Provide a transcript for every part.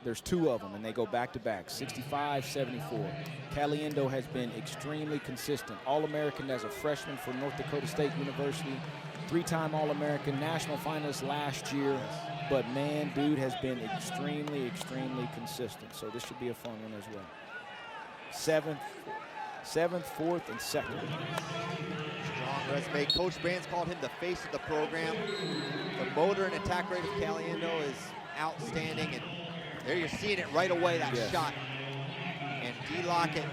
There's 2 of them, and they go back-to-back, 65, 74. Caliendo has been extremely consistent. All-American as a freshman for North Dakota State University, 3-time All-American, national finalist last year. But, man, dude has been extremely, extremely consistent. So this should be a fun one as well. 7th, 4th, and 2nd. Strong resume. Coach Brands called him the face of the program. The motor and attack rate of Caliendo is outstanding, and there you're seeing it right away, that shot. And D. Lockett,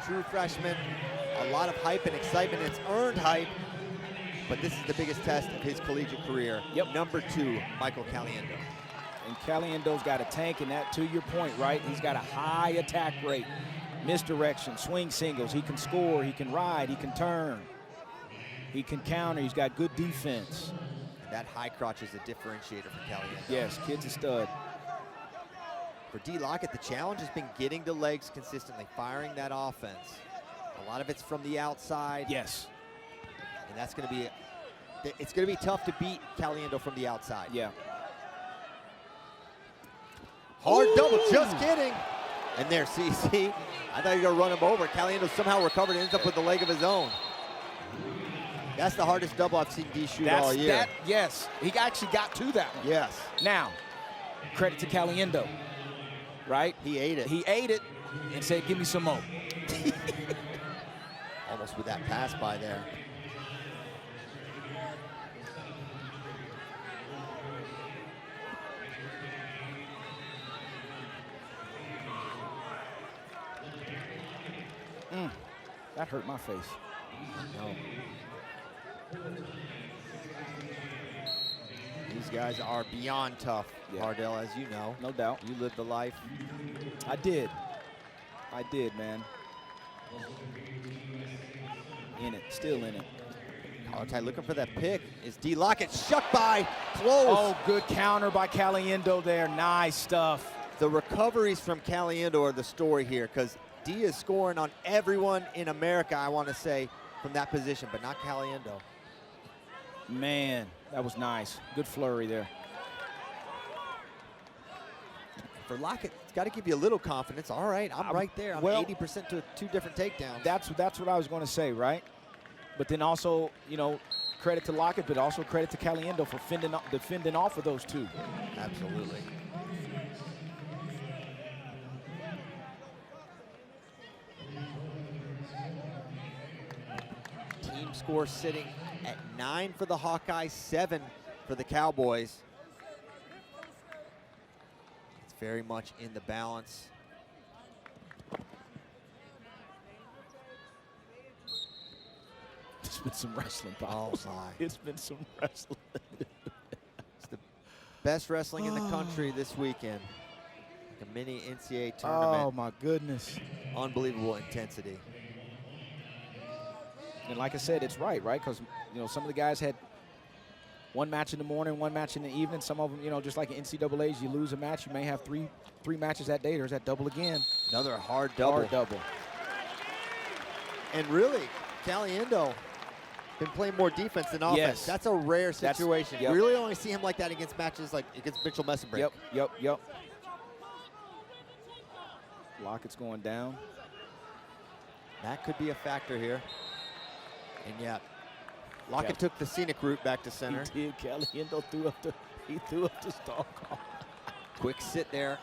true freshman, a lot of hype and excitement. It's earned hype, but this is the biggest test of his collegiate career. Yep. Number 2, Michael Caliendo. And Caliendo's got a tank, and that, to your point, right? He's got a high attack rate. Misdirection, swing singles. He can score, he can ride, he can turn. He can counter, he's got good defense. And that high crotch is a differentiator for Caliendo. Yes, kid's a stud. For D. Lockett, the challenge has been getting the legs consistently, firing that offense. A lot of it's from the outside. Yes. And that's going to be, it's going to be tough to beat Caliendo from the outside. Yeah. Hard double, just kidding. And there, see, I thought you were going to run him over. Caliendo somehow recovered and ends up with a leg of his own. That's the hardest double I've seen D shoot all year. Yes, he actually got to that one. Yes. Now, credit to Caliendo, right? He ate it. He ate it and said, give me some more. Almost with that pass by there. That hurt my face. No. These guys are beyond tough, Hardell, as you know. No doubt. You lived the life. I did, man. In it, still in it. Collar looking for that pick. Is D. Lockett shut by, close. Oh, good counter by Caliendo there. Nice stuff. The recoveries from Caliendo are the story here, because D is scoring on everyone in America, I want to say, from that position, but not Caliendo. Man, that was nice. Good flurry there. For Lockett, it's got to give you a little confidence. All right, I'm right there. I'm 80% to 2 different takedowns. That's what I was going to say, right? But then also, you know, credit to Lockett, but also credit to Caliendo for defending off of those 2. Absolutely. Team score sitting at 9 for the Hawkeyes, 7 for the Cowboys. It's very much in the balance. It's been some wrestling, Oh, my. It's been some wrestling. It's the best wrestling in the country this weekend. Like a mini NCAA tournament. Oh, my goodness. Unbelievable intensity. And like I said, it's right? Because, you know, some of the guys had one match in the morning, one match in the evening. Some of them, you know, just like in NCAAs, you lose a match, you may have three matches that day. There's that double again. Another hard double. Hard double. And really, Caliendo been playing more defense than offense. Yes. That's a rare situation. Yep. We really only see him like that against matches like against Mitchell Messenbrink. Yep. Lockett's going down. That could be a factor here. And yet, Lockett took the scenic route back to center. He did. Caliendo threw up the stall call. Quick sit there.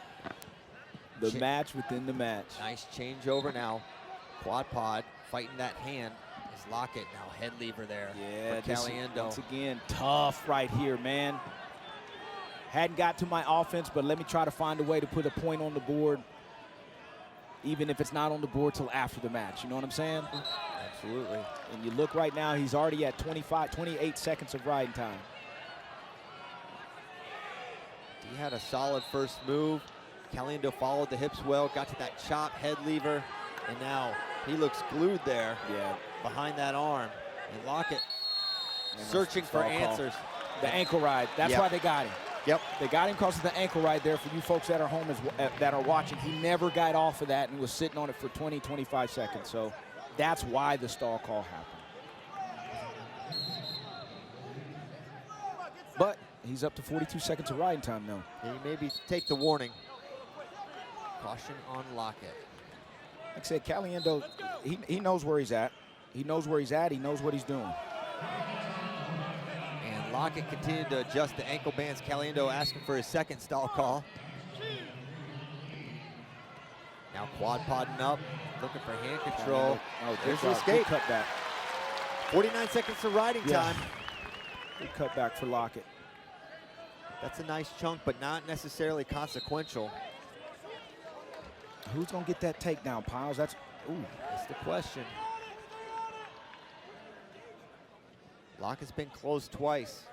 The match within the match. Nice changeover now. Quad pod fighting that hand. Is Lockett now head lever there for Caliendo. Once again, tough right here, man. Hadn't got to my offense, but let me try to find a way to put a point on the board, even if it's not on the board till after the match. You know what I'm saying? Absolutely. And you look right now, he's already at 28 seconds of riding time. He had a solid first move. Caliendo followed the hips well, got to that chop, head lever, and now he looks glued there behind that arm. And Lockett searching for answers. The ankle ride, that's why they got him. Yep. They got him because of the ankle ride there. For you folks that are home that are watching, he never got off of that and was sitting on it for 20, 25 seconds. So that's why the stall call happened. But he's up to 42 seconds of riding time now. He maybe take the warning. Caution on Lockett. Like I said, Caliendo, he knows where he's at. He knows where he's at. He knows what he's doing. And Lockett continued to adjust the ankle bands. Caliendo asking for his second stall call. Now quad podding up, looking for hand control. Oh, there's the escape. Cut back. 49 seconds of riding time. Good cut back for Lockett. That's a nice chunk, but not necessarily consequential. Who's gonna get that takedown, Piles? That's the question. Lockett's been closed twice,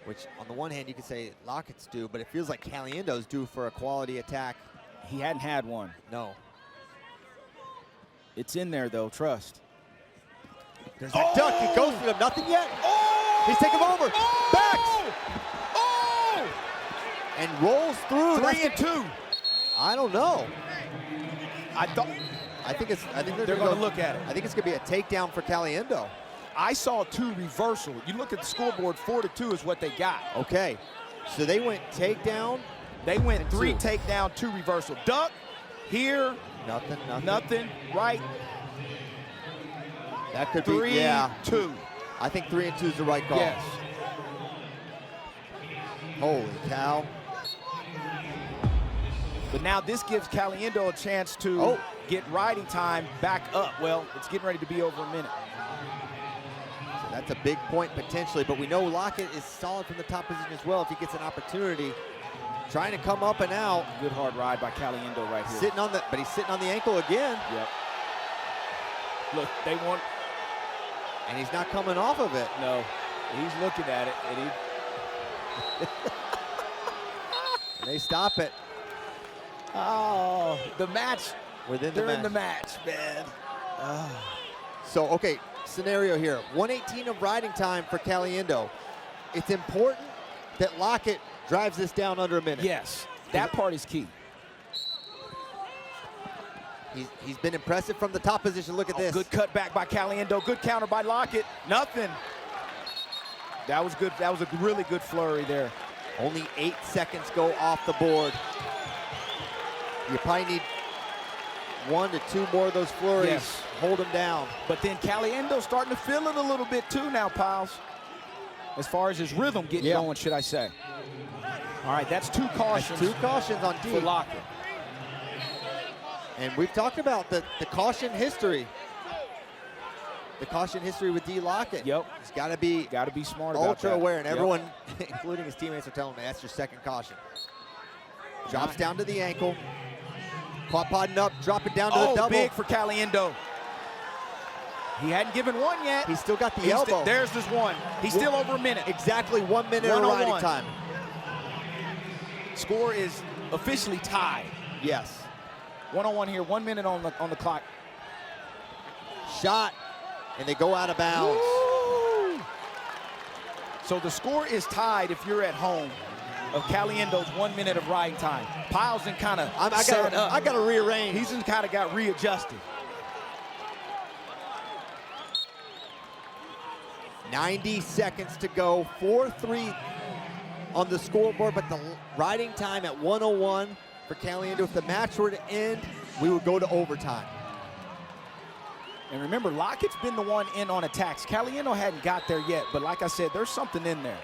which on the one hand you could say Lockett's due, but it feels like Caliendo's due for a quality attack. He hadn't had one. No. It's in there though, trust. There's that duck, he goes for him, nothing yet. He's taking him over, backs. And rolls through. 3 and 2. I don't know. I think they're gonna look at it. I think it's gonna be a takedown for Caliendo. I saw 2 reversal. You look at the scoreboard, 4-2 is what they got. Okay, so they went takedown. They went 3 takedown, 2 reversal. Duck, here. Nothing, right. That could be, 3-2. I think 3 and 2 is the right call. Yes. Holy cow. But now this gives Caliendo a chance to get riding time back up. Well, it's getting ready to be over a minute. So that's a big point potentially, but we know Lockett is solid from the top position as well if he gets an opportunity. Trying to come up and out. Good hard ride by Caliendo right here. But he's sitting on the ankle again. Yep. Look, they want. And he's not coming off of it. No, he's looking at it, and they stop it. Oh, the match. They're in the match, man. So, okay, scenario here. 1:18 of riding time for Caliendo. It's important that Lockett drives this down under a minute. Yes, that part is key. He's been impressive from the top position. Look at this. Good cut back by Caliendo. Good counter by Lockett. Nothing. That was good. That was a really good flurry there. Only 8 seconds go off the board. You probably need 1 to 2 more of those flurries. Yes. Hold him down. But then Caliendo's starting to feel it a little bit too now, Piles. As far as his rhythm getting going, should I say. All right, that's 2 cautions. That's 2 cautions on D. For Lockett. And we've talked about the caution history. The caution history with D. Lockett. Yep. He's got to be smart about that. Ultra aware, and everyone, including his teammates, are telling him that's your second caution. Drops down to the ankle. Quad podding up, drop it down to the double. Big for Caliendo. He hadn't given one yet. He's still got the elbow. There's this one. He's still over a minute. Exactly 1 minute of riding time. Score is officially tied. Yes. 1-on-1 here, 1 minute on the clock. Shot, and they go out of bounds. Woo! So the score is tied if you're at home of Caliendo's 1 minute of riding time. Piles and kind of set up. I got to rearrange. He's just kind of got readjusted. 90 seconds to go, 4-3 on the scoreboard, but the riding time at 1:01 for Caliendo. If the match were to end, we would go to overtime. And remember, Lockett's been the one in on attacks. Caliendo hadn't got there yet, but like I said, there's something in there.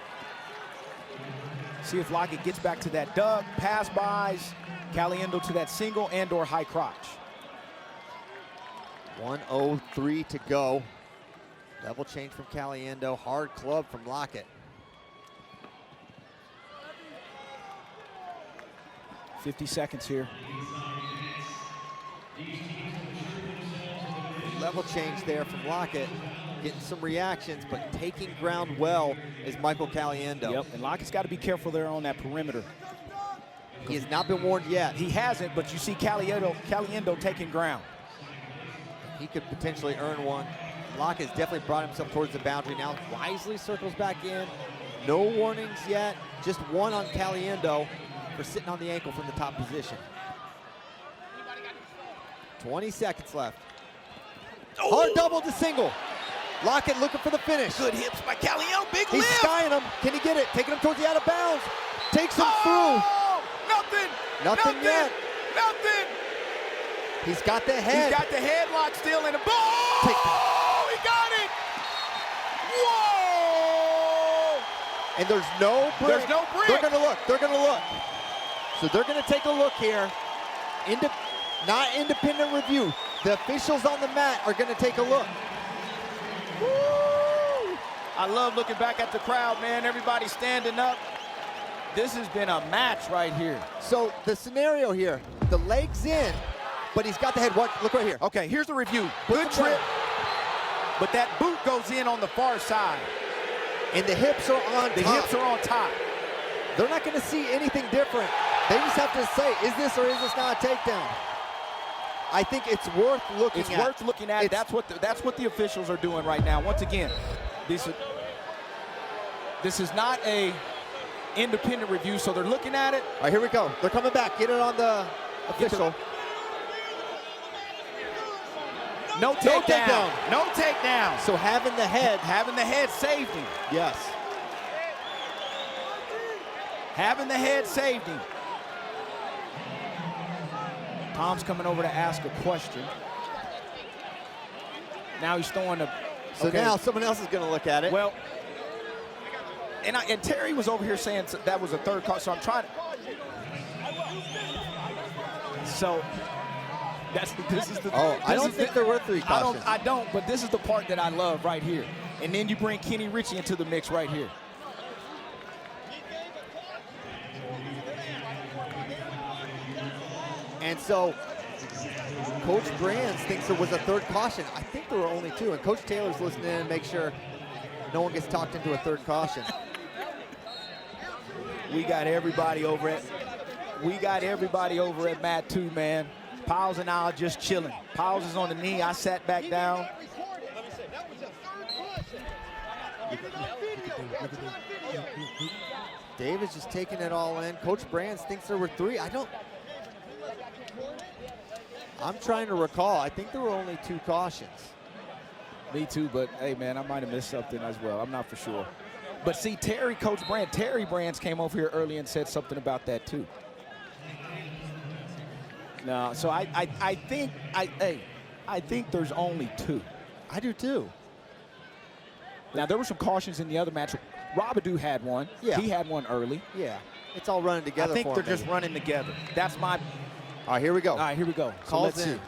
See if Lockett gets back to that duck, pass bys, Caliendo to that single and or high crotch. 1:03 to go. Double change from Caliendo, hard club from Lockett. 50 seconds here. Level change there from Lockett. Getting some reactions, but taking ground well is Michael Caliendo. Yep, and Lockett's got to be careful there on that perimeter. He has not been warned yet. He hasn't, but you see Caliendo taking ground. He could potentially earn one. Lockett has definitely brought himself towards the boundary now. Wisely circles back in. No warnings yet. Just one on Caliendo for sitting on the ankle from the top position. 20 seconds left. Hard double to single. Lockett looking for the finish. Good hips by Caliendo, big He's lift. skying him. Can he get it? Taking him towards the out of bounds. Takes him through. Nothing. Nothing yet. Nothing. He's got the head. He's got the headlock still in the ball. Take that. Oh, he got it. Whoa. And there's no brick. There's no brick. They're gonna look. They're gonna look. So they're gonna take a look here. Not independent review. The officials on the mat are gonna take a look. Woo. I love looking back at the crowd, man. Everybody standing up. This has been a match right here. So the scenario here, the leg's in, but he's got the head. Look right here. Okay, here's the review. Good trip, but that boot goes in on the far side. And the hips are on top. The hips are on top. They're not gonna see anything different. They just have to say, is this or is this not a takedown? I think it's worth looking at. It's worth looking at. That's what the officials are doing right now. Once again, this is not a independent review, so they're looking at it. All right, here we go. They're coming back. Get it on the official. No takedown. No takedown. So having the head saved him. Yes. Having the head saved him. Tom's coming over to ask a question. Now he's throwing a. So now someone else is going to look at it. Well, and Terry was over here saying that was a third call. So I'm trying to. So this is the. Oh, I don't think there were 3 cautions. I don't. But this is the part that I love right here. And then you bring Kenny Ritchie into the mix right here. And so Coach Brands thinks there was a 3rd caution. I think there were only 2, and Coach Taylor's listening in and make sure no one gets talked into a 3rd caution. We got everybody over at Mat 2, man. Piles and I are just chilling. Piles is on the knee. I sat back down. David's just taking it all in. Coach Brands thinks there were 3. I'm trying to recall. I think there were only 2 cautions. Me too, but hey, man, I might have missed something as well. I'm not for sure. But see, Terry Brands came over here early and said something about that too. No, so I think there's only 2. I do too. Now there were some cautions in the other match. Robidoo had one. Yeah. He had one early. Yeah. It's all running together. I think they're just running together. That's my. All right, here we go. All right, here we go. So Calls let's in. see.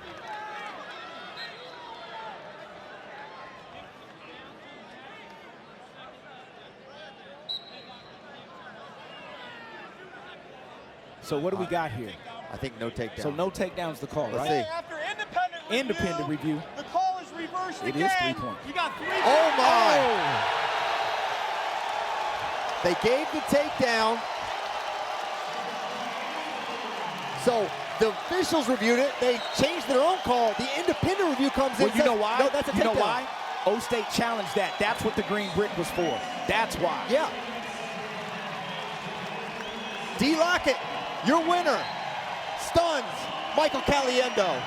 So what do we got here? I think no takedown. So no takedown's the call, Let's right? see. After Independent review. The call is reversed It again. is 3 points. You got 3 points. Oh my! They gave the takedown. So the officials reviewed it. They changed their own call. The independent review comes in. Well, you know why? No, that's a takedown. You know why? O-State challenged that. That's what the green brick was for. That's why. Yeah. D. Lockett, your winner, stuns Michael Caliendo.